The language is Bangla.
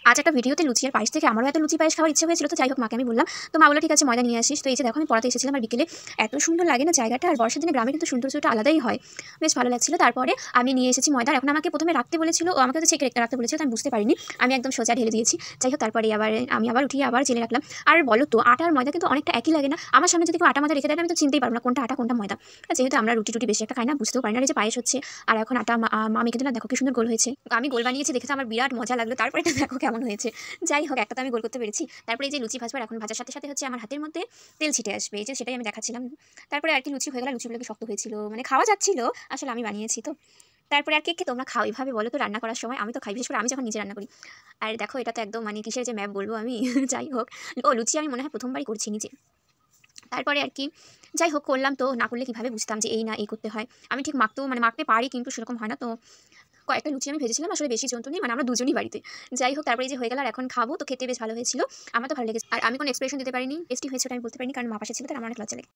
আজ একটা ভিডিওতে লুচি আর পায়েস থেকে আমারও এত লুচি পায়েস খাওয়ার ইচ্ছে হয়েছিল, তো যাই হোক মাকে আমি বললাম। তো মা বলল ঠিক আছে ময়দা নিয়ে আসিস। তো এই যে দেখো আমি পড়াতে এসেছিলাম আর বিকেলে এত সুন্দর লাগে না জায়গাটা, আর বর্ষার দিনে গ্রামে কিন্তু সৌন্দর্যটা আলাদাই হয়, বেশ ভালো লাগছিল। তারপরে আমি নিয়ে এসেছি ময়দা, এখন আমাকে প্রথমে রাখতে বলেছিল, ও আমাকে তো ছেঁকে রাখতে বলেছিল, তো আমি বুঝতে পারিনি, আমি একদম সোজা ঢেলে দিয়েছি। যাই হোক তারপরে আমি আবার উঠিয়ে আবার জেলে রাখলাম। আর বলো তো আটা আর ময়দা কিন্তু অনেকটা একই লাগে না? আমার সামনে যদি কেউ আটা ময়দা রেখে দেয় আমি তো চিনতেই পারবো না কোনটা আটা কোনটা ময়দা। যেহেতু আমরা রুটি টুটি বেশি একটা খাই না, বুঝতেও পারি না। এই যে পায়েস হচ্ছে আর এখন আটা মা মেখে দিল, দেখো কি সুন্দর গোল হয়েছে। আমি গোল বানিয়েছি দেখে তো আমার বিরাট মজা লাগলো, তারপরে এটা দেখো কেমন হয়েছে। যাই হোক একটা তো আমি গোল করতে পেরেছি। তারপরে এই যে লুচি ভাজবার, এখন ভাজার সাথে সাথে হচ্ছে আমার হাতের মধ্যে তেল ছিটে আসবে, এই যে সেটাই আমি দেখাচ্ছিলাম। তারপরে আর কি লুচি হয়ে গেল, লুচিগুলো কি শক্ত হয়েছিল, মানে খাওয়া যাচ্ছিল, আসলে আমি বানিয়েছি তো। তারপরে আর কে তোমরা খাও এইভাবে বলো তো রান্না করার সময়? আমি তো খাই, বিশেষ করে আমি যখন নিজে রান্না করি। আর দেখো এটা তো একদম মানে কিসের যে ম্যাপ বলবো আমি। যাই হোক, ও লুচি আমি মনে হয় প্রথমবারই করছি নিজে। তারপরে আর কি যাই হোক করলাম, তো না করলে কীভাবে বুঝতাম যে এই না এই করতে হয়। আমি ঠিক মাখতেও মানে মাখতে পারি কিন্তু সেরকম হয় না। তো কয়েকটা লুচি আমি ভেজেছিলাম, আসলে বেশি জন তো নেই, মানে আমরা দুজনই বাড়িতে। যাই হোক তারপরে এই যে হয়ে গেল আর এখন খাবো, তো খেতে বেশ ভালো হয়েছিল, আমার তো ভালো লেগেছে। আর আমি কোনো এক্সপ্রেশন দিতে পারিনি, টেস্টি হয়েছে ওটা আমি বলতে পারিনি, কারণ মা পাশে ছিল, তার আমার অনেক লজ্জা লেগেছে।